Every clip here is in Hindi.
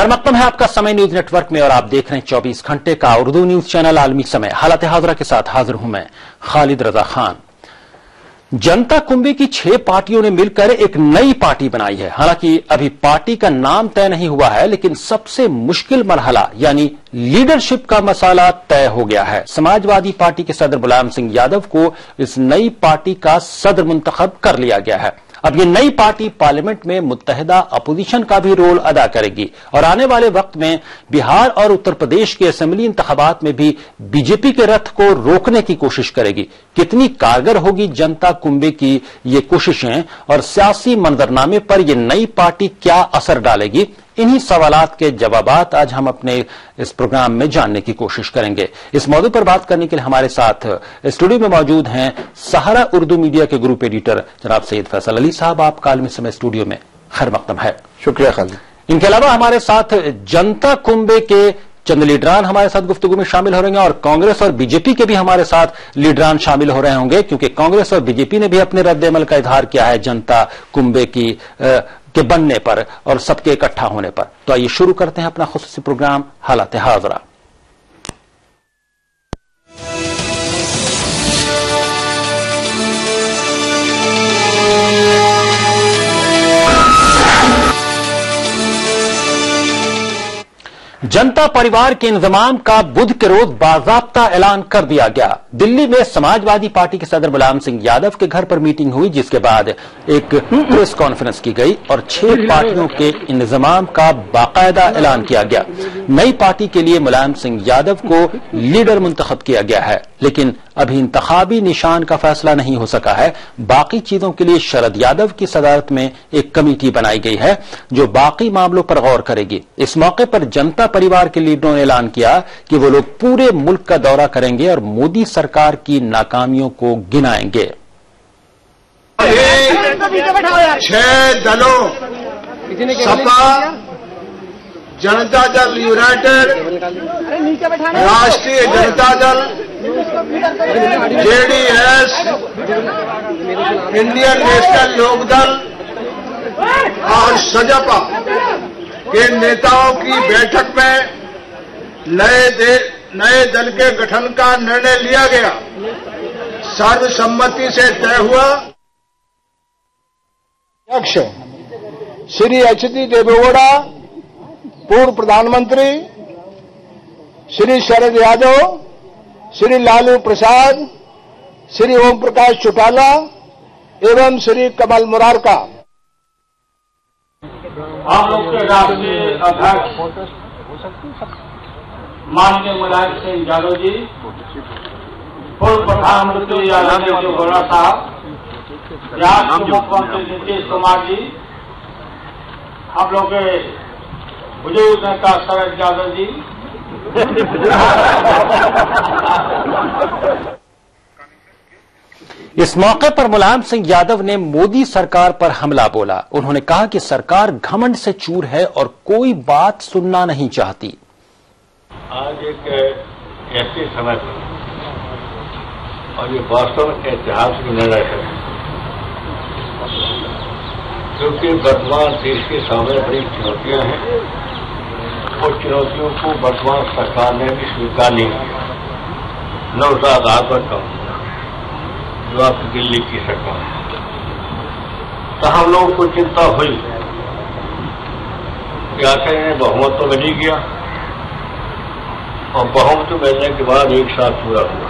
खैर मकदम है आपका समय न्यूज नेटवर्क में और आप देख रहे हैं 24 घंटे का उर्दू न्यूज चैनल आलमी समय। हालत हाजरा के साथ हाजिर हूं मैं खालिद रजा खान। जनता कुंभी की 6 पार्टियों ने मिलकर एक नई पार्टी बनाई है। हालांकि अभी पार्टी का नाम तय नहीं हुआ है, लेकिन सबसे मुश्किल मरहला यानी लीडरशिप का मसाला तय हो गया है। समाजवादी पार्टी के सदर मुलायम सिंह यादव को इस नई पार्टी का सदर मुंतखब कर लिया गया है। अब ये नई पार्टी पार्लियामेंट में मुत्तहिदा अपोजिशन का भी रोल अदा करेगी और आने वाले वक्त में बिहार और उत्तर प्रदेश के असेंबली इंतखाबात में भी बीजेपी के रथ को रोकने की कोशिश करेगी। कितनी कारगर होगी जनता कुंभी की ये कोशिशें और सियासी मंजरनामे पर यह नई पार्टी क्या असर डालेगी, इन्हीं सवालात के जवाबात आज हम अपने इस प्रोग्राम में जानने की कोशिश करेंगे। इस मौजू पर बात करने के लिए हमारे साथ स्टूडियो में मौजूद हैं सहारा उर्दू मीडिया के ग्रुप एडिटर जनाब सैयद फैसल अली साहब। आप काल में समय स्टूडियो में खैर मकदम है। शुक्रिया खालिद। इनके अलावा हमारे साथ जनता कुंभी के चंद लीडरान हमारे साथ गुफ्तगू में शामिल हो रहे हैं और कांग्रेस और बीजेपी के भी हमारे साथ लीडरान शामिल हो रहे होंगे, क्योंकि कांग्रेस और बीजेपी ने भी अपने रद्द-ए-अमल का इजहार किया है जनता कुंभी के बनने पर और सबके इकट्ठा होने पर। तो आइए शुरू करते हैं अपना खुसूसी प्रोग्राम हालत हाजरा। जनता परिवार के इंतजाम का बुध के रोज बाज़ाब्ता ऐलान कर दिया गया। दिल्ली में समाजवादी पार्टी के सदर मुलायम सिंह यादव के घर पर मीटिंग हुई, जिसके बाद एक प्रेस कॉन्फ्रेंस की गई और 6 पार्टियों के इंतजाम का बाकायदा ऐलान किया गया। नई पार्टी के लिए मुलायम सिंह यादव को लीडर मुंतखब किया गया है, लेकिन अभी इंतखाबी निशान का फैसला नहीं हो सका है। बाकी चीजों के लिए शरद यादव की सदारत में एक कमेटी बनाई गई है जो बाकी मामलों पर गौर करेगी। इस मौके पर जनता परिवार के लीडरों ने ऐलान किया कि वो लोग पूरे मुल्क का दौरा करेंगे और मोदी सरकार की नाकामियों को गिनाएंगे। 6 दलों सपा, जनता दल यूनाइटेड, राष्ट्रीय Janata Dal, JDS, Indian national Lokdal और सजपा के नेताओं की बैठक में नए दल के गठन का निर्णय लिया गया। सर्वसम्मति से तय हुआ अध्यक्ष श्री एच.डी. देवेगौड़ा, पूर्व प्रधानमंत्री श्री शरद यादव, श्री लालू प्रसाद, श्री ओम प्रकाश चौटाला एवं श्री कमल मुरारका। हम लोग के राष्ट्रीय अध्यक्ष माननीय मुलायम सिंह यादव जी, पूर्व प्रधानमंत्री आदरणीय देवेगौड़ा साहब, मुख्यमंत्री नीतीश कुमार जी, हम लोग के बुजुर्ग नेता शरद यादव जी, इस मौके पर मुलायम सिंह यादव ने मोदी सरकार पर हमला बोला। उन्होंने कहा कि सरकार घमंड से चूर है और कोई बात सुनना नहीं चाहती। आज एक ऐसे समय पर और ये वास्तव में ऐतिहासिक निर्णय है, क्योंकि वर्तमान देश के सामने बड़ी चुनौतियां हैं और चुनौतियों को वर्तमान सरकार ने भी स्वीकार नहीं किया। न उस आधार पर कम जो आपकी दिल्ली की सरकार है, तो हम लोगों को चिंता हुई कि आखिर इन्हें बहुमत तो मिल ही गया और बहुमत मिलने के बाद एक साथ पूरा हुआ।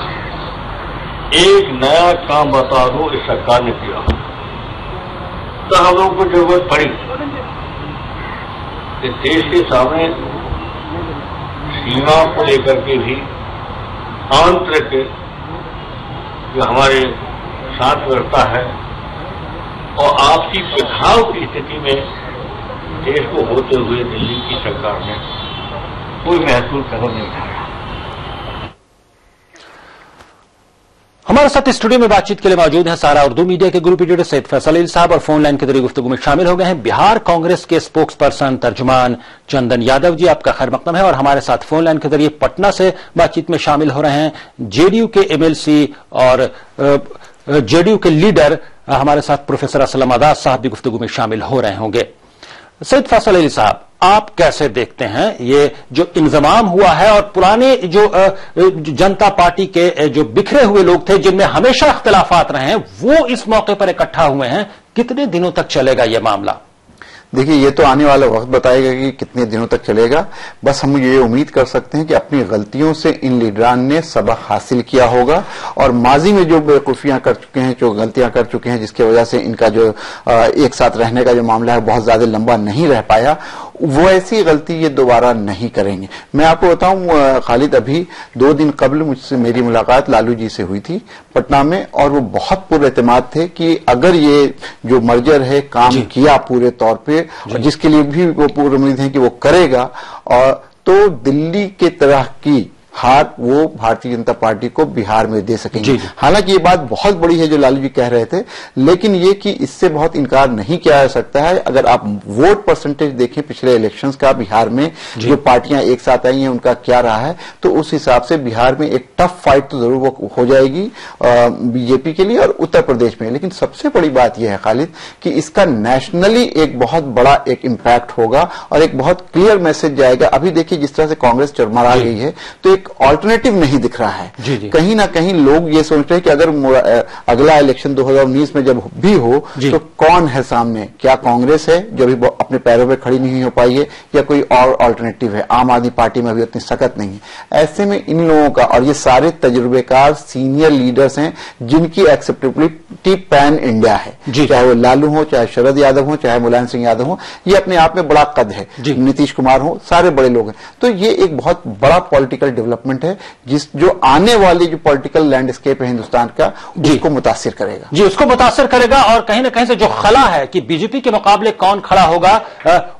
एक नया काम बता दो इस सरकार ने किया, तो हम लोगों को जरूरत पड़ी कि देश के सामने सीमा को लेकर के भी आंतरिक जो हमारे साथ व्यवस्था है और आपसी प्रभाव की स्थिति में देश को होते हुए दिल्ली की सरकार ने कोई महत्वपूर्ण कदम नहीं उठाया। हमारे साथ स्टूडियो में बातचीत के लिए मौजूद हैं सहारा उर्दू मीडिया के ग्रुप एडिटर सैयद फैसल अली साहब और फोन लाइन के जरिए गुफ्तगू में शामिल हो गए हैं बिहार कांग्रेस के स्पोक्स पर्सन तर्जुमान चंदन यादव जी। आपका खैर मकदम है। और हमारे साथ फोन लाइन के जरिए पटना से बातचीत में शामिल हो रहे हैं जेडीयू के एमएलसी और जेडीयू के लीडर हमारे साथ प्रोफेसर असलम आजाद साहब भी गुफ्तगू में शामिल हो रहे होंगे। सैयद फैसल अली साहब, आप कैसे देखते हैं ये जो इंजमाम हुआ है और पुराने जो जनता पार्टी के जो बिखरे हुए लोग थे जिनमें हमेशा इख्तिलाफात रहे हैं वो इस मौके पर इकट्ठा हुए हैं, कितने दिनों तक चलेगा यह मामला? देखिए, ये तो आने वाला वक्त बताएगा कि कितने दिनों तक चलेगा। बस हम ये उम्मीद कर सकते हैं कि अपनी गलतियों से इन लीडरान ने सबक हासिल किया होगा और माजी में जो बेवकूफियां कर चुके हैं, जो गलतियां कर चुके हैं, जिसकी वजह से इनका जो एक साथ रहने का जो मामला है बहुत ज्यादा लंबा नहीं रह पाया, वो ऐसी गलती ये दोबारा नहीं करेंगे। मैं आपको बताऊं खालिद, अभी 2 दिन कबल मुझसे मेरी मुलाकात लालू जी से हुई थी पटना में, और वो बहुत पुरएतमाद थे कि अगर ये जो मर्जर है काम किया पूरे तौर पे, और जिसके लिए भी वो पूरी उम्मीद है कि वो करेगा, और तो दिल्ली के तरह की हार वो भारतीय जनता पार्टी को बिहार में दे सकेंगे। हालांकि ये बात बहुत बड़ी है जो लालू जी कह रहे थे, लेकिन ये कि इससे बहुत इनकार नहीं किया जा सकता है। अगर आप वोट परसेंटेज देखें पिछले इलेक्शंस का बिहार में, जो पार्टियां एक साथ आई हैं उनका क्या रहा है, तो उस हिसाब से बिहार में एक टफ फाइट तो जरूर हो जाएगी बीजेपी के लिए और उत्तर प्रदेश में। लेकिन सबसे बड़ी बात यह है खालिद कि इसका नेशनली एक बहुत बड़ा एक इम्पैक्ट होगा और एक बहुत क्लियर मैसेज जाएगा। अभी देखिए जिस तरह से कांग्रेस चरमरा गई है, तो ऑल्टरनेटिव नहीं दिख रहा है। कहीं ना कहीं लोग ये सोच रहे हैं कि अगर अगला इलेक्शन 2019 में जब भी हो तो कौन है सामने, क्या कांग्रेस है जो अभी अपने पैरों पे खड़ी नहीं हो पाई है, या कोई और ऑल्टरनेटिव है। आम आदमी पार्टी में अभी उतनी सख्त नहीं है। ऐसे में इन लोगों का, और ये सारे तजुर्बेकार सीनियर लीडर्स हैं जिनकी एक्सेप्टेबिलिटी पैन इंडिया है, चाहे वो लालू हो, चाहे शरद यादव हो, चाहे मुलायम सिंह यादव हो, ये अपने आप में बड़ा कद है, नीतीश कुमार हो, सारे बड़े लोग हैं। तो ये एक बहुत बड़ा पॉलिटिकल डेवलपमेंट है जो आने वाली जो पॉलिटिकल लैंडस्केप है हिंदुस्तान का, उसको मुतासिर करेगा। जी, उसको मुतासिर करेगा। और कहीं ना कहीं से जो खला है कि बीजेपी के मुकाबले कौन खड़ा होगा,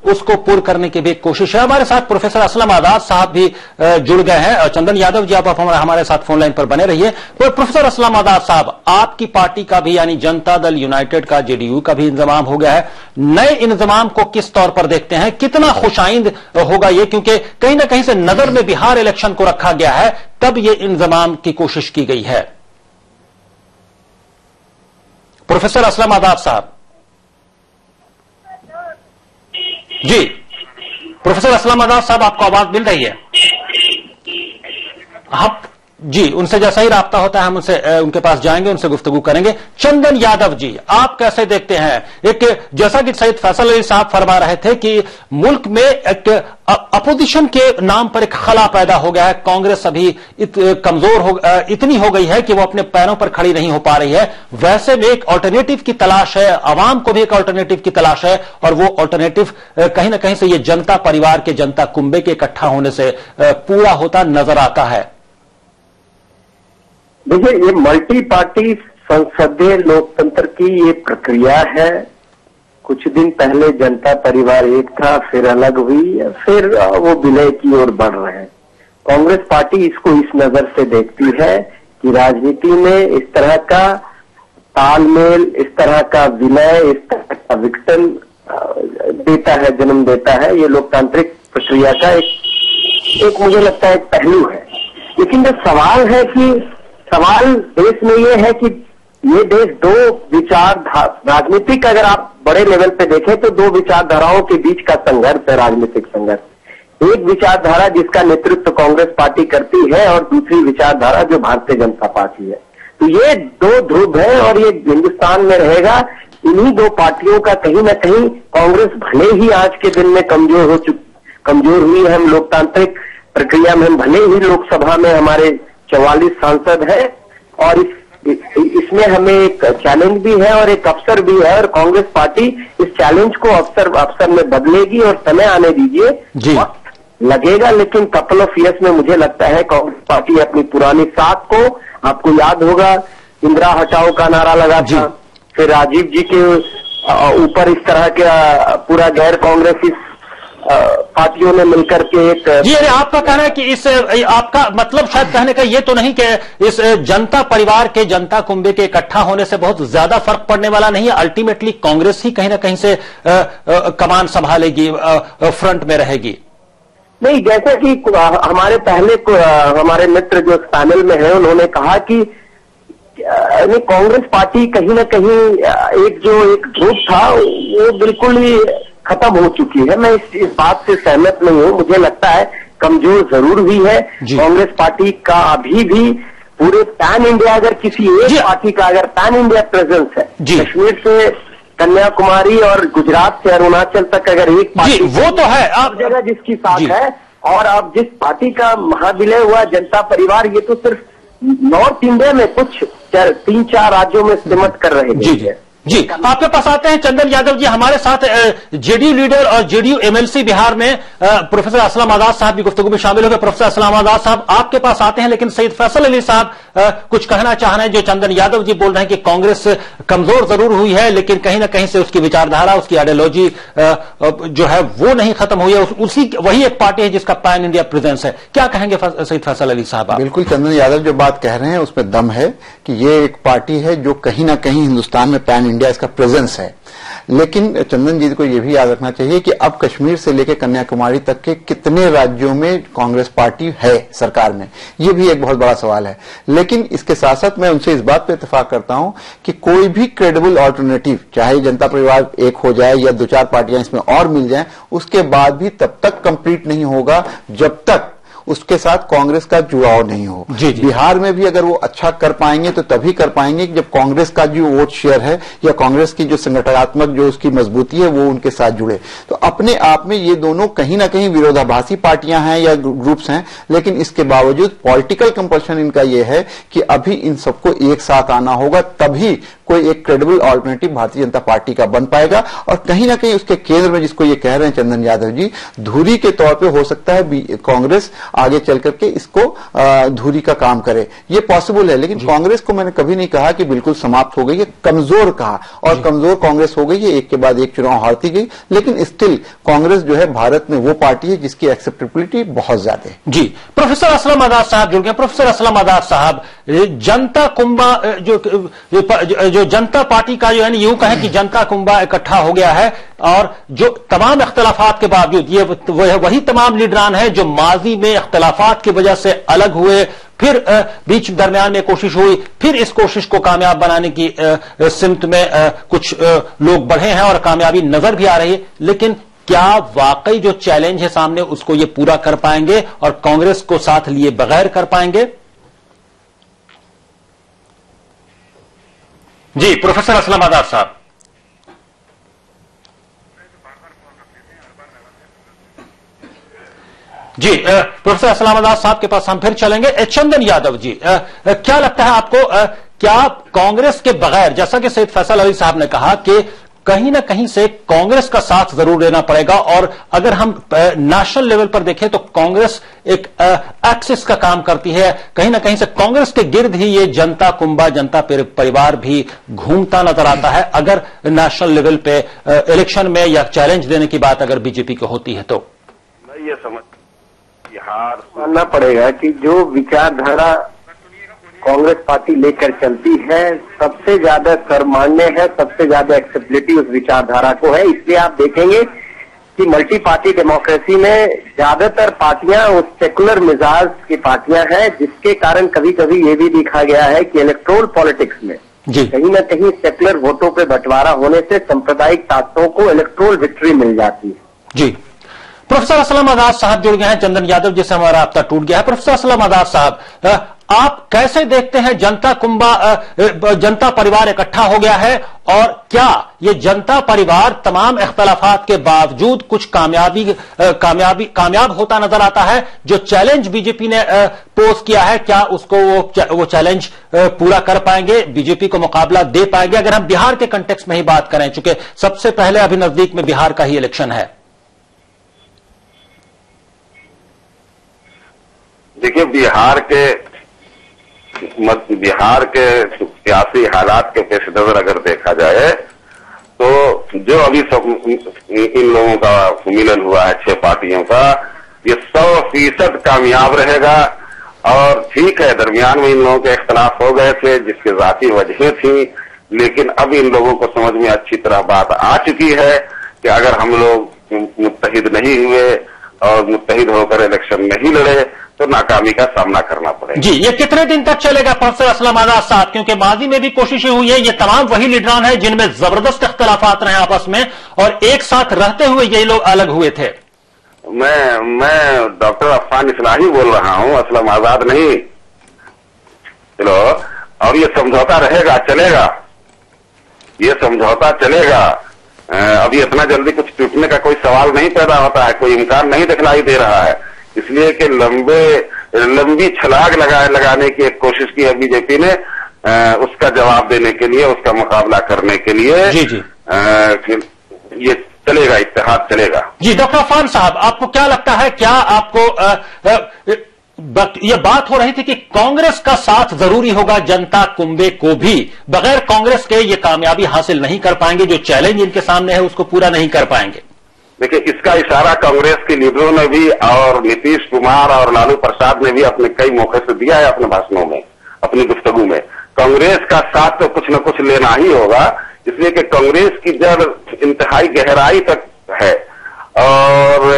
उसको पूर्ण करने की भी कोशिश है। हमारे साथ प्रोफेसर असलम आजाद साहब भी जुड़ गए हैं। चंदन यादव जी, आप हमारे साथ फोन लाइन पर बने रहिए। तो प्रोफेसर असलम आजाद साहब, आपकी पार्टी का भी यानी जनता दल यूनाइटेड का, जेडीयू का भी इंतजाम हो गया है। नए इंतजाम को किस तौर पर देखते हैं, कितना खुशाइंद होगा ये, क्योंकि कहीं ना कहीं से नजर में बिहार इलेक्शन को रखा गया है, तब ये इंतजाम की कोशिश की गई है। प्रोफेसर असलम आजाद साहब जी, प्रोफेसर असलम आजाद साहब, आपको आवाज मिल रही है? आप जी, उनसे जैसा ही राब्ता होता है हम उनके पास जाएंगे, उनसे गुफ्तगू करेंगे। चंदन यादव जी, आप कैसे देखते हैं? एक जैसा कि सैयद फैसल अली साहब फरमा रहे थे कि मुल्क में एक अपोजिशन के नाम पर एक खला पैदा हो गया है। कांग्रेस अभी इतनी हो गई है कि वो अपने पैरों पर खड़ी नहीं हो पा रही है। वैसे में एक ऑल्टरनेटिव की तलाश है, आवाम को भी एक ऑल्टरनेटिव की तलाश है, और वो ऑल्टरनेटिव कहीं ना कहीं से ये जनता परिवार के, जनता कुंबे के इकट्ठा होने से पूरा होता नजर आता है। देखिए, ये मल्टी पार्टी संसदीय लोकतंत्र की ये प्रक्रिया है। कुछ दिन पहले जनता परिवार एक था, फिर अलग हुई, फिर वो विलय की ओर बढ़ रहे हैं। कांग्रेस पार्टी इसको इस नजर से देखती है कि राजनीति में इस तरह का तालमेल, इस तरह का विलय, इस तरह का विघटन देता है, जन्म देता है। ये लोकतांत्रिक प्रक्रिया का एक मुझे लगता है एक पहलू है। लेकिन जो सवाल है कि सवाल देश में ये है कि ये देश दो राजनीतिक, अगर आप बड़े लेवल पे देखें तो दो विचारधाराओं के बीच का संघर्ष है, राजनीतिक संघर्ष। एक विचारधारा जिसका नेतृत्व कांग्रेस पार्टी करती है और दूसरी विचारधारा जो भारतीय जनता पार्टी है। तो ये दो ध्रुव है और ये हिंदुस्तान में रहेगा। इन्हीं दो पार्टियों का कहीं ना कहीं कांग्रेस भले ही आज के दिन में कमजोर हुई है, हम लोकतांत्रिक प्रक्रिया में, हम भले ही लोकसभा में हमारे 44 सांसद है, और इसमें हमें एक चैलेंज भी है और एक अवसर भी है, और कांग्रेस पार्टी इस चैलेंज को अवसर में बदलेगी। और समय आने दीजिए, वक्त लगेगा, लेकिन कपल ऑफ ईयर्स में मुझे लगता है कांग्रेस पार्टी अपनी पुरानी साख को, आपको याद होगा इंदिरा हटाओ का नारा लगा था, फिर राजीव जी के ऊपर इस तरह का पूरा गैर कांग्रेसी पार्टियों ने मिलकर के एक जी, आपका कहना है कि इस आपका मतलब शायद कहने का ये तो नहीं कि इस जनता परिवार के, जनता कुंबे के इकट्ठा होने से बहुत ज्यादा फर्क पड़ने वाला नहीं है। अल्टीमेटली कांग्रेस ही कहीं ना कहीं से कमान संभालेगी, फ्रंट में रहेगी। नहीं, जैसा कि हमारे पहले हमारे मित्र जो पैनल में है उन्होंने कहा कि कांग्रेस पार्टी कहीं ना कहीं एक ग्रुप था वो बिल्कुल ही खत्म हो चुकी है। मैं इस बात से सहमत नहीं हूं। मुझे लगता है कमजोर जरूर हुई है कांग्रेस पार्टी का। अभी भी पूरे पैन इंडिया, अगर किसी एक पार्टी का अगर पैन इंडिया प्रेजेंस है, कश्मीर से कन्याकुमारी और गुजरात से अरुणाचल तक अगर एक पार्टी, वो तो है आप जगह जिसकी साथ है, और अब जिस पार्टी का महाविलय हुआ जनता परिवार, ये तो सिर्फ नॉर्थ इंडिया में कुछ 3-4 राज्यों में सिमट कर रहे हैं। जी, आपके पास आते हैं चंदन यादव जी। हमारे साथ जेडीयू लीडर और जेडीयू एमएलसी बिहार में प्रोफेसर असलम आजाद साहब भी गुफ्तगू में शामिल हो गए। प्रोफेसर असलम आजाद साहब आपके पास आते हैं, लेकिन सईद फैसल अली साहब कुछ कहना चाह रहे हैं। जो चंदन यादव जी बोल रहे हैं कि कांग्रेस कमजोर जरूर हुई है, लेकिन कहीं ना कहीं से उसकी विचारधारा, उसकी आइडियोलॉजी जो है वो नहीं खत्म हुई है। वही एक पार्टी है जिसका पैन इंडिया प्रेजेंस है। क्या कहेंगे सईद फैसल अली साहब? बिल्कुल, चंदन यादव जो बात कह रहे हैं उसमें दम है कि ये एक पार्टी है जो कहीं ना कहीं हिंदुस्तान में पैन इंडिया इसका प्रेजेंस है। लेकिन चंदन जी को यह भी याद रखना चाहिए कि अब कश्मीर से लेकर कन्याकुमारी तक के कितने राज्यों में कांग्रेस पार्टी है सरकार में, यह भी एक बहुत बड़ा सवाल है। लेकिन इसके साथ साथ मैं उनसे इस बात पर इत्तेफाक करता हूं कि कोई भी क्रेडिबल ऑल्टरनेटिव, चाहे जनता परिवार एक हो जाए या 2-4 पार्टियां इसमें और मिल जाएं, उसके बाद भी तब तक कंप्लीट नहीं होगा जब तक उसके साथ कांग्रेस का जुड़ाव नहीं हो। बिहार में भी अगर वो अच्छा कर पाएंगे तो तभी कर पाएंगे जब कांग्रेस का जो वोट शेयर है या कांग्रेस की जो संगठनात्मक जो उसकी मजबूती है वो उनके साथ जुड़े। तो अपने आप में ये दोनों कहीं ना कहीं विरोधाभासी पार्टियां हैं या ग्रुप्स हैं, लेकिन इसके बावजूद पॉलिटिकल कंपल्शन इनका यह है कि अभी इन सबको एक साथ आना होगा, तभी कोई एक credible alternative Bharatiya Janata party का बन पाएगा। और कहीं ना कहीं उसके केंद्र में, जिसको ये कह रहे हैं चंदन यादव जी, धुरी के तौर पे हो सकता है कांग्रेस आगे चल करके इसको धुरी का काम करे। ये पॉसिबल है, लेकिन कांग्रेस को मैंने कभी नहीं कहा कि बिल्कुल समाप्त हो गई है, कमजोर कहा। और कमजोर कांग्रेस हो गई है, एक के बाद एक चुनाव हारती गई, लेकिन स्टिल कांग्रेस जो है भारत में वो पार्टी है जिसकी एक्सेप्टेबिलिटी बहुत ज्यादा है। जी, प्रोफेसर असलम आजाद साहब जुड़ गए। प्रोफेसर असलम आजाद साहब, जनता कुंभा जो जनता पार्टी का जो है यूं कहें कि जनता कुंभा इकट्ठा हो गया है, और जो तमाम इख्तलाफात के बावजूद ये वही तमाम लीडरान है जो माजी में इख्तलाफात की वजह से अलग हुए, फिर बीच दरमियान में कोशिश हुई, फिर इस कोशिश को कामयाब बनाने की सिमत में कुछ लोग बढ़े हैं और कामयाबी नजर भी आ रही है। लेकिन क्या वाकई जो चैलेंज है सामने उसको ये पूरा कर पाएंगे और कांग्रेस को साथ लिए बगैर कर पाएंगे? जी, प्रोफेसर असलम आजाद साहब। जी, प्रोफेसर असलम आजाद साहब के पास हम फिर चलेंगे। चंदन यादव जी, क्या लगता है आपको, क्या कांग्रेस के बगैर, जैसा कि सईद फैसल अली साहब ने कहा कि कहीं ना कहीं से कांग्रेस का साथ जरूर लेना पड़ेगा, और अगर हम नेशनल लेवल पर देखें तो कांग्रेस एक एक्सिस का काम करती है, कहीं ना कहीं से कांग्रेस के गिर्द ही ये जनता कुंभा, जनता परिवार भी घूमता नजर आता है। अगर नेशनल लेवल पे इलेक्शन में या चैलेंज देने की बात अगर बीजेपी को होती है तो मैं ये समझ हार मानना पड़ेगा कि जो विचारधारा कांग्रेस पार्टी लेकर चलती है सबसे ज्यादा कर्मण्य है, सबसे ज्यादा एक्सेप्टेबिलिटी उस विचारधारा को है। इसलिए आप देखेंगे कि मल्टी पार्टी डेमोक्रेसी में ज्यादातर पार्टियां उस सेकुलर मिजाज की पार्टियां हैं, जिसके कारण कभी कभी ये भी देखा गया है कि इलेक्टोरल पॉलिटिक्स में कहीं न कहीं सेकुलर वोटों पे बंटवारा होने से सांप्रदायिक ताकतों को इलेक्टोरल विक्ट्री मिल जाती है। जी, प्रोफेसर असलम आजाद साहब जुड़ गए हैं। चंदन यादव जिससे हमारा राब्ता टूट गया है। प्रोफेसर असलम आजाद साहब, आप कैसे देखते हैं जनता परिवार इकट्ठा हो गया है, और क्या ये जनता परिवार तमाम इख्तलाफात के बावजूद कुछ कामयाब होता नजर आता है? जो चैलेंज बीजेपी ने पोज किया है, क्या उसको वो चैलेंज पूरा कर पाएंगे, बीजेपी को मुकाबला दे पाएंगे? अगर हम बिहार के कंटेक्स्ट में ही बात करें, चूंकि सबसे पहले अभी नजदीक में बिहार का ही इलेक्शन है। देखिए, बिहार के सियासी हालात के पेश नजर अगर देखा जाए तो जो अभी इन लोगों का मिलन हुआ है 6 पार्टियों का, ये 100% कामयाब रहेगा। और ठीक है, दरमियान में इन लोगों के इख्तलाफ हो गए थे जिसकी जाती वजहें थी, लेकिन अब इन लोगों को समझ में अच्छी तरह बात आ चुकी है कि अगर हम लोग मुत्तहिद नहीं हुए और मुत्तहिद होकर इलेक्शन नहीं लड़े तो नाकामी का सामना करना पड़ेगा। जी, ये कितने दिन तक चलेगा प्रोफेसर असलम आजाद साहब? क्योंकि माजी में भी कोशिशें हुई है, ये तमाम वही लीडरान है जिनमें जबरदस्त इख्तलाफात रहे आपस में और एक साथ रहते हुए ये लोग अलग हुए थे। मैं डॉक्टर अफान इस्लाही बोल रहा हूं, असलम आजाद नहीं। चलो, और ये समझौता रहेगा, चलेगा, ये समझौता चलेगा। अभी इतना जल्दी कुछ टूटने का कोई सवाल नहीं पैदा होता है, कोई इम्कान नहीं दिखलाई दे रहा है, इसलिए कि लंबी छलांग लगाने की एक कोशिश की है बीजेपी ने, उसका जवाब देने के लिए, उसका मुकाबला करने के लिए। जी। ये चलेगा, इत्तेहाद चलेगा। जी, डॉक्टर अफान साहब, आपको क्या लगता है, क्या आपको ये बात हो रही थी कि कांग्रेस का साथ जरूरी होगा, जनता कुंबे को भी बगैर कांग्रेस के ये कामयाबी हासिल नहीं कर पाएंगे, जो चैलेंज इनके सामने है उसको पूरा नहीं कर पाएंगे? देखिए, इसका इशारा कांग्रेस के लीडरों ने भी और नीतीश कुमार और लालू प्रसाद ने भी अपने कई मौके से दिया है, अपने भाषणों में, अपनी गुफ्तगू में। कांग्रेस का साथ तो कुछ न कुछ लेना ही होगा, इसलिए कि कांग्रेस की जड़ इंतहाई गहराई तक है। और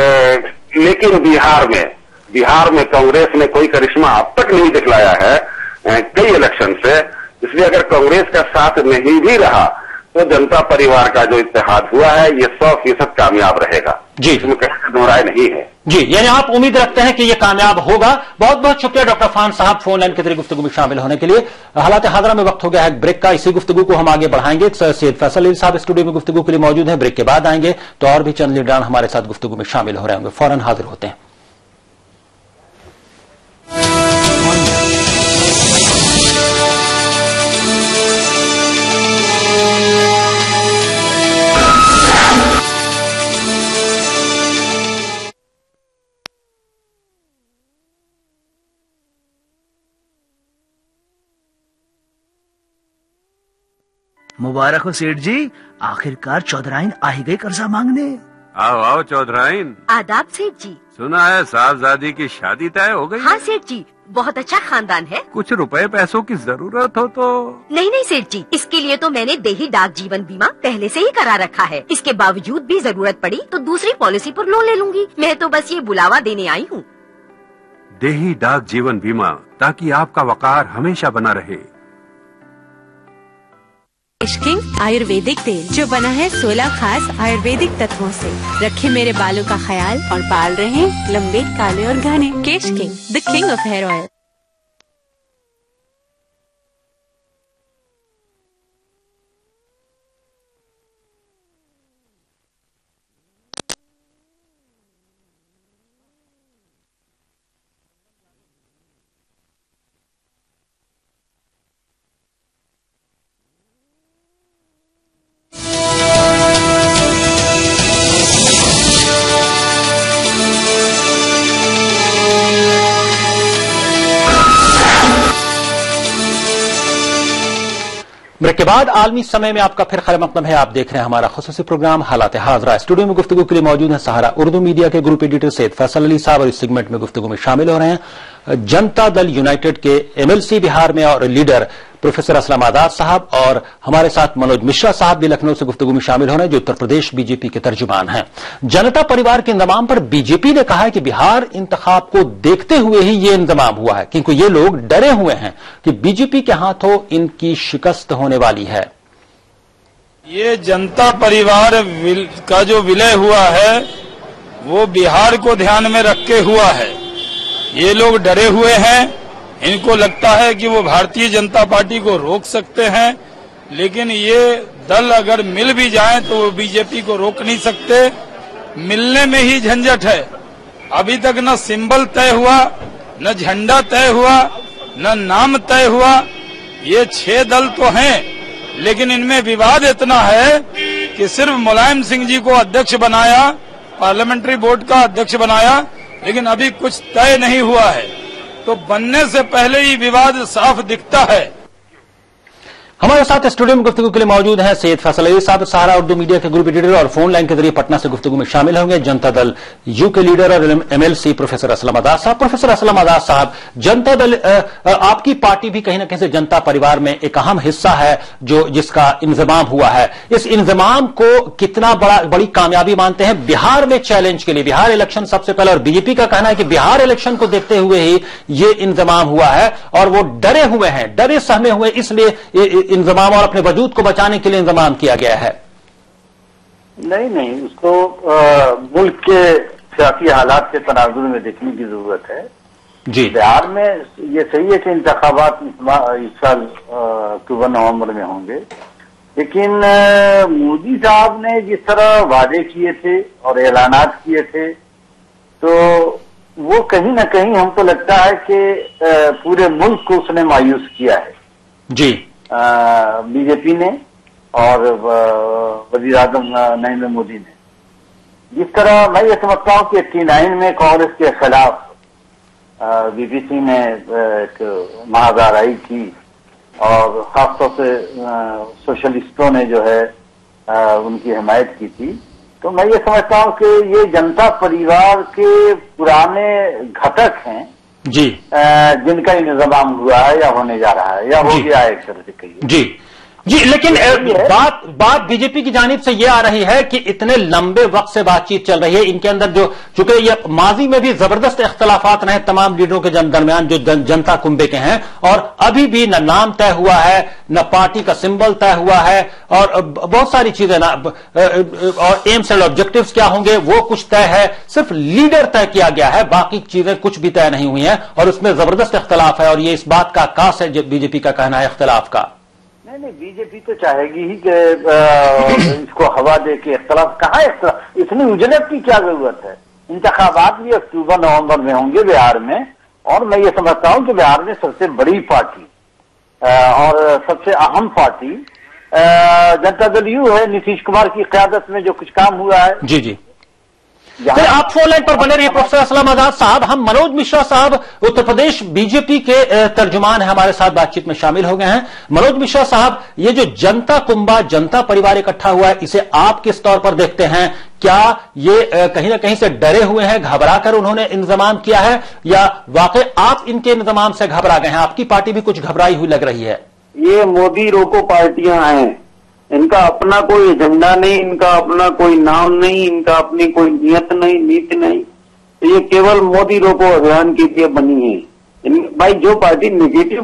लेकिन बिहार में कांग्रेस ने कोई करिश्मा अब तक नहीं दिखलाया है कई इलेक्शन से, इसलिए अगर कांग्रेस का साथ नहीं भी रहा तो जनता परिवार का जो इत्तेहाद हुआ है ये 100% कामयाब रहेगा। जी, इसमें कहीं दो राय नहीं है। जी, यानी आप उम्मीद रखते हैं कि ये कामयाब होगा। बहुत बहुत शुक्रिया डॉक्टर अफान साहब फोन लाइन के जरिए गुफ्तगू में शामिल होने के लिए। हालात हादरा में वक्त हो गया है ब्रेक का, इसी गुफ्तगू को हम आगे बढ़ाएंगे। सैयद फैसल अली साहब स्टूडियो में गुफ्तगू के लिए मौजूद हैं, ब्रेक के बाद आएंगे तो और भी चंद लीडरान हमारे साथ गुफ्तगू में शामिल हो रहे होंगे। फौरन हाजिर होते हैं। मुबारक हो सेठ जी, आखिरकार चौधराइन आ ही गई कर्जा मांगने। आओ आओ चौधराइन। आदाब सेठ जी। सुना है साहबजादी की शादी तय हो गई? हाँ सेठ जी, बहुत अच्छा खानदान है। कुछ रुपए पैसों की जरूरत हो तो? नहीं सेठ जी, इसके लिए तो मैंने देही डाक जीवन बीमा पहले से ही करा रखा है। इसके बावजूद भी जरूरत पड़ी तो दूसरी पॉलिसी पर लोन ले लूंगी। मैं तो बस ये बुलावा देने आई हूँ। देही डाक जीवन बीमा, ताकि आपका वकार हमेशा बना रहे। किंग आयुर्वेदिक तेल जो बना है 16 खास आयुर्वेदिक तत्वों से, रखे मेरे बालों का ख्याल और बाल रहे लंबे, काले और घने। Kesh King, the king of hair oil. Break के बाद आलमी समय में आपका फिर खैर मकदम है। आप देख रहे हैं हमारा खुसूसी प्रोग्राम हालात हाजरा। स्टूडियो में गुफ्तगू के लिए मौजूद है सहारा उर्दू मीडिया के ग्रुप एडिटर सैयद फैसल अली साहब और इस सेगमेंट में गुफ्तगू में शामिल हो रहे हैं जनता दल यूनाइटेड के एमएलसी बिहार में और लीडर प्रोफेसर असलम आजाद साहब, और हमारे साथ मनोज मिश्रा साहब भी लखनऊ से गुफ्तगू में शामिल हो रहे हैं जो उत्तर प्रदेश बीजेपी के तर्जुमान हैं। जनता परिवार के इंतजाम पर बीजेपी ने कहा है कि बिहार इंतखाब को देखते हुए ही ये इंतजाम हुआ है, क्योंकि ये लोग डरे हुए हैं कि बीजेपी के हाथों इनकी शिकस्त होने वाली है। ये जनता परिवार का जो विलय हुआ है वो बिहार को ध्यान में रख के हुआ है। ये लोग डरे हुए हैं, इनको लगता है कि वो भारतीय जनता पार्टी को रोक सकते हैं, लेकिन ये दल अगर मिल भी जाए तो वो बीजेपी को रोक नहीं सकते। मिलने में ही झंझट है। अभी तक न सिंबल तय हुआ, न झंडा तय हुआ, न नाम तय हुआ। ये 6 दल तो हैं, लेकिन इनमें विवाद इतना है कि सिर्फ मुलायम सिंह जी को अध्यक्ष बनाया, पार्लियामेंट्री बोर्ड का अध्यक्ष बनाया, लेकिन अभी कुछ तय नहीं हुआ है। तो बनने से पहले ही विवाद साफ दिखता है। हमारे साथ स्टूडियो में गुफ्तगू के लिए मौजूद हैं सैयद फैसल अली साहब, सहारा उर्दू मीडिया के ग्रुप एडिटर, और फोन लाइन के जरिए पटना से गुफ्तगू में शामिल होंगे जनता दल यू के लीडर और एमएलसी प्रोफेसर असलम आजाद साहब। प्रोफेसर असलम आजाद साहब, जनता दल आपकी पार्टी भी कहीं ना कहीं से जनता परिवार में एक अहम हिस्सा है जो जिसका इंजमाम हुआ है। इस इंजमाम को कितना बड़ी कामयाबी मानते हैं बिहार में चैलेंज के लिए? बिहार इलेक्शन सबसे पहले, और बीजेपी का कहना है कि बिहार इलेक्शन को देखते हुए ही ये इंजमाम हुआ है और वो डरे हुए हैं, डरे सहमे हुए, इसलिए इंतजाम और अपने वजूद को बचाने के लिए इंतजाम किया गया है। नहीं, उसको मुल्क के सियासी हालात के तनाजुर में देखने की जरूरत है जी। बिहार में ये सही है कि इंतखाबात इस साल अक्टूबर नवंबर में होंगे, लेकिन मोदी साहब ने जिस तरह वादे किए थे और ऐलानात किए थे, तो वो कहीं ना कहीं हमको लगता है कि पूरे मुल्क को उसने मायूस किया है जी। बीजेपी ने और वजीर आजम नरेंद्र मोदी ने। जिस तरह मैं ये समझता हूँ कि 89 में कांग्रेस के खिलाफ वीपी सिंह ने एक महागाराई की और खासतौर से सोशलिस्टों ने जो है उनकी हिमायत की थी, तो मैं ये समझता हूँ कि ये जनता परिवार के पुराने घटक हैं जी, जिनका इंतजाम हुआ है या होने जा रहा है या हो गया है एक तरह से कहिए जी। लेकिन बात बीजेपी की जानिब से ये आ रही है कि इतने लंबे वक्त से बातचीत चल रही है इनके अंदर, जो चूंकि ये माजी में भी जबरदस्त इख्तलाफात रहे तमाम लीडरों के दरमियान जो जनता कुंबे के हैं, और अभी भी न नाम तय हुआ है, न पार्टी का सिंबल तय हुआ है, और बहुत सारी चीजें ना, और एम्स एंड ऑब्जेक्टिव्स क्या होंगे वो कुछ तय है, सिर्फ लीडर तय किया गया है, बाकी चीजें कुछ भी तय नहीं हुई हैं, और उसमें जबरदस्त इख्तलाफ है, और ये इस बात का आकाश है जो बीजेपी का कहना है इख्तलाफ का। नहीं, बीजेपी तो चाहेगी ही कि इसको हवा दे के इख्तलाफ कहाँ, इतनी उजलत की क्या जरूरत है? इंतखाबात भी अक्टूबर नवंबर में होंगे बिहार में, और मैं ये समझता हूँ कि बिहार में सबसे बड़ी पार्टी और सबसे अहम पार्टी जनता दल यू है। नीतीश कुमार की क़यादत में जो कुछ काम हुआ है जी। फिर आप फोन लाइन पर बने रहिए प्रोफेसर असलम आजाद साहब। हम मनोज मिश्रा साहब उत्तर प्रदेश बीजेपी के तर्जुमान हैं, हमारे साथ बातचीत में शामिल हो गए हैं। मनोज मिश्रा साहब, ये जो जनता कुंभा, जनता परिवार इकट्ठा हुआ है, इसे आप किस तौर पर देखते हैं? क्या ये कहीं ना कहीं से डरे हुए हैं, घबरा कर उन्होंने इंतजाम किया है, या वाकई आप इनके इंतजाम से घबरा गए हैं? आपकी पार्टी भी कुछ घबराई हुई लग रही है। ये मोदी रोको पार्टियां हैं, इनका अपना कोई एजेंडा नहीं, इनका अपना कोई नाम नहीं, इनका अपनी कोई नियत नहीं, नीति नहीं, तो ये केवल मोदी रोको अभियान के लिए बनी है। भाई जो पार्टी नेगेटिव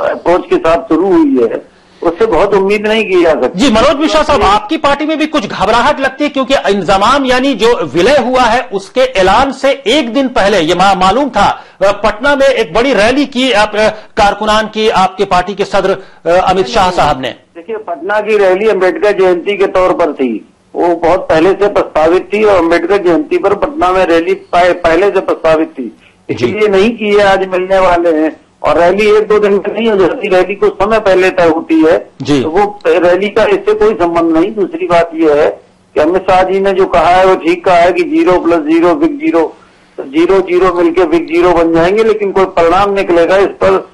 अप्रोच के साथ शुरू हुई है उससे बहुत उम्मीद नहीं की जा सकती। जी मनोज मिश्रा साहब, आपकी पार्टी में भी कुछ घबराहट लगती है, क्योंकि इंतजाम यानी जो विलय हुआ है उसके ऐलान से एक दिन पहले ये मालूम था, पटना में एक बड़ी रैली की कारकुनान की आपके पार्टी के सदर अमित शाह साहब ने। देखिए, पटना की रैली अम्बेडकर जयंती के तौर पर थी, वो बहुत पहले से प्रस्तावित थी, और अम्बेडकर जयंती पर पटना में रैली पहले से प्रस्तावित थी, इसलिए नहीं की है, आज मिलने वाले हैं। और रैली एक दो दिन में नहीं हो जाती, रैली कुछ समय पहले तय होती है, तो वो रैली का इससे कोई संबंध नहीं। दूसरी बात यह है कि अमित शाह जी ने जो कहा है वो ठीक कहा है कि 0 + 0 बिग 0, तो 0 मिलकर बिग 0 बन जाएंगे, लेकिन कोई परिणाम निकलेगा इस पर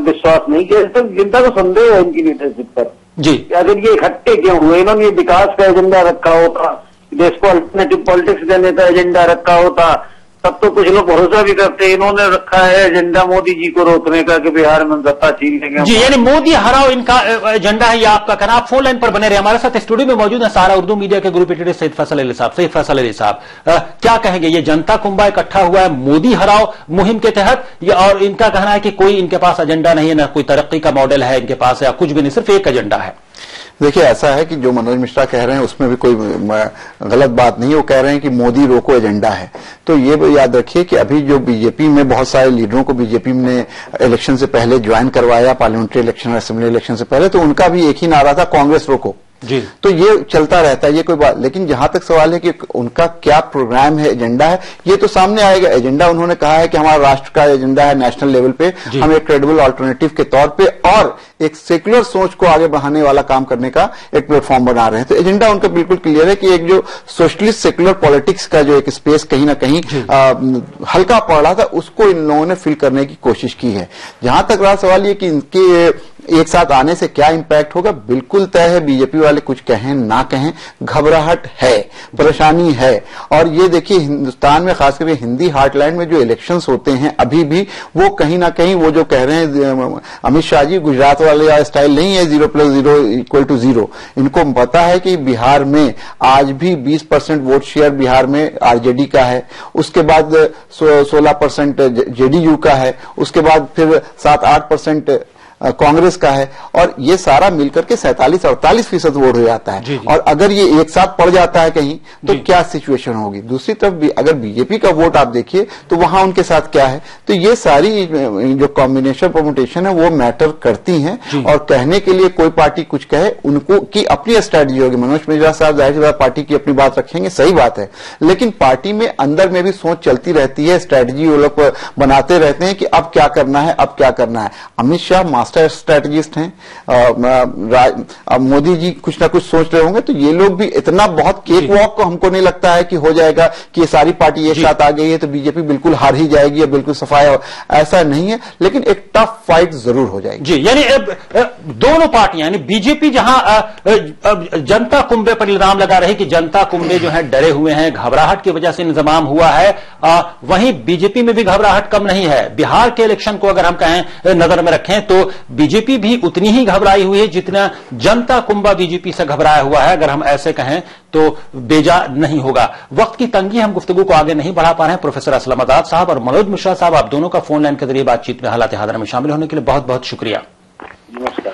विश्वास नहीं किया। इस पर जनता को संदेह है इनकी लीडरशिप पर जी। अगर ये इकट्ठे क्यों हुए? इन्होंने विकास का एजेंडा रखा होता, देश को अल्टरनेटिव पॉलिटिक्स देने का एजेंडा रखा होता, तब तो कुछ लोग भरोसा भी करते। इन्होंने रखा है एजेंडा मोदी जी को रोकने का कि बिहार में सत्ता छीन लेंगे जी, यानी मोदी हराओ इनका एजेंडा है, ये आपका कहना। आप फोन लाइन पर बने रहे। हमारे साथ स्टूडियो में मौजूद है सहारा उर्दू मीडिया के ग्रुप एडिटर सैयद फैसल अली साहब। सैयद फैसल अली साहब, क्या कहेंगे? ये जनता कुंभा इकट्ठा हुआ है मोदी हराओ मुहिम के तहत, और इनका कहना है कि कोई इनके पास एजेंडा नहीं है, ना कोई तरक्की का मॉडल है इनके पास, या कुछ भी नहीं, सिर्फ एक एजेंडा है। देखिए, ऐसा है कि जो मनोज मिश्रा कह रहे हैं उसमें भी कोई गलत बात नहीं है। वो कह रहे हैं कि मोदी रोको एजेंडा है, तो ये याद रखिए कि अभी जो बीजेपी में बहुत सारे लीडरों को बीजेपी ने इलेक्शन से पहले ज्वाइन करवाया, पार्लियामेंट्री इलेक्शन और असेंबली इलेक्शन से पहले, तो उनका भी एक ही नारा था, कांग्रेस रोको जी। तो ये चलता रहता है, ये कोई बात। लेकिन जहां तक सवाल है कि उनका क्या प्रोग्राम है, एजेंडा है, ये तो सामने आएगा। एजेंडा उन्होंने कहा है कि हमारा राष्ट्र का एजेंडा है नेशनल लेवल पे, हम एक क्रेडिबल अल्टरनेटिव के तौर पे और एक सेक्युलर सोच को आगे बढ़ाने वाला काम करने का एक प्लेटफॉर्म बना रहे हैं। तो एजेंडा उनका बिल्कुल क्लियर है कि एक जो सोशलिस्ट सेक्युलर पॉलिटिक्स का जो एक स्पेस कहीं ना कहीं हल्का पड़ रहा था, उसको इन लोगों ने फिल करने की कोशिश की है। जहां तक रहा सवाल ये कि इनके एक साथ आने से क्या इंपैक्ट होगा बिल्कुल तय है। बीजेपी वाले कुछ कहें ना कहें, घबराहट है, परेशानी है। और ये देखिए हिंदुस्तान में खास करके हिंदी हार्टलैंड में जो इलेक्शंस होते हैं अभी भी वो कहीं ना कहीं वो जो कह रहे हैं अमित शाह जी, गुजरात वाले स्टाइल नहीं है 0+0=0। इनको पता है कि बिहार में आज भी 20% वोट शेयर बिहार में आरजेडी का है, उसके बाद 16% जेडीयू का है, उसके बाद फिर 7-8% कांग्रेस का है, और ये सारा मिलकर के 47-48% वोट हो जाता है। और अगर ये एक साथ पड़ जाता है कहीं तो क्या सिचुएशन होगी। दूसरी तरफ भी अगर बीजेपी का वोट आप देखिए तो वहां उनके साथ क्या है। तो ये सारी जो कॉम्बिनेशन परमुटेशन है वो मैटर करती हैं। और कहने के लिए कोई पार्टी कुछ कहे, उनको की अपनी स्ट्रैटेजी होगी। मनोज मिश्रा साहब जाहिर सी बात पार्टी की अपनी बात रखेंगे, सही बात है, लेकिन पार्टी में अंदर में भी सोच चलती रहती है, स्ट्रैटेजी वो लोग बनाते रहते हैं कि अब क्या करना है, अब क्या करना है। अमित शाह स्ट्रैटेजिस्ट हैं, मोदी जी कुछ ना कुछ सोच रहे होंगे। तो ये लोग भी इतना बहुत केक वॉक को हमको नहीं लगता है कि हो जाएगा कि ये सारी पार्टी एक साथ आ गई है तो बीजेपी बिल्कुल हार ही जाएगी या बिल्कुल सफाया, ऐसा नहीं है। लेकिन एक टफ फाइट जरूर हो जाएगी। जी, यानी दोनों पार्टियां, यानी बीजेपी जहां जनता कुंभे पर इल्जाम लगा रही कि जनता कुंभे जो है डरे हुए हैं, घबराहट की वजह से इंतजाम हुआ है, वहीं बीजेपी में भी घबराहट कम नहीं है। बिहार के इलेक्शन को अगर हम कहें नजर में रखें तो बीजेपी भी उतनी ही घबराई हुई है जितना जनता कुंभा बीजेपी से घबराया हुआ है। अगर हम ऐसे कहें तो बेजा नहीं होगा। वक्त की तंगी, हम गुफ्तगू को आगे नहीं बढ़ा पा रहे हैं। प्रोफेसर असलम आजाद साहब और मनोज मिश्रा साहब, आप दोनों का फोन लाइन के जरिए बातचीत में हालात हादरा में शामिल होने के लिए बहुत बहुत शुक्रिया। नमस्कार।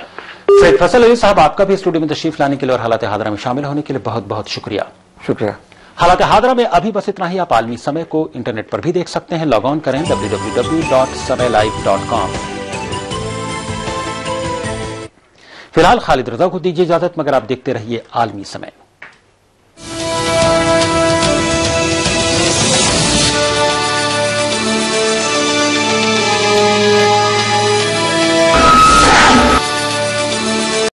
सैयद फैसल अली साहब, आपका भी स्टूडियो में तशरीफ लाने के लिए और हालात हादरा में शामिल होने के लिए बहुत बहुत शुक्रिया। शुक्रिया। हालात हादरा में अभी बस इतना ही। आप आलमी समय को इंटरनेट पर भी देख सकते हैं। लॉग ऑन करें www.samaylive.com। फिलहाल खालिद रजा को दीजिए इजाजत, मगर आप देखते रहिए आलमी समय।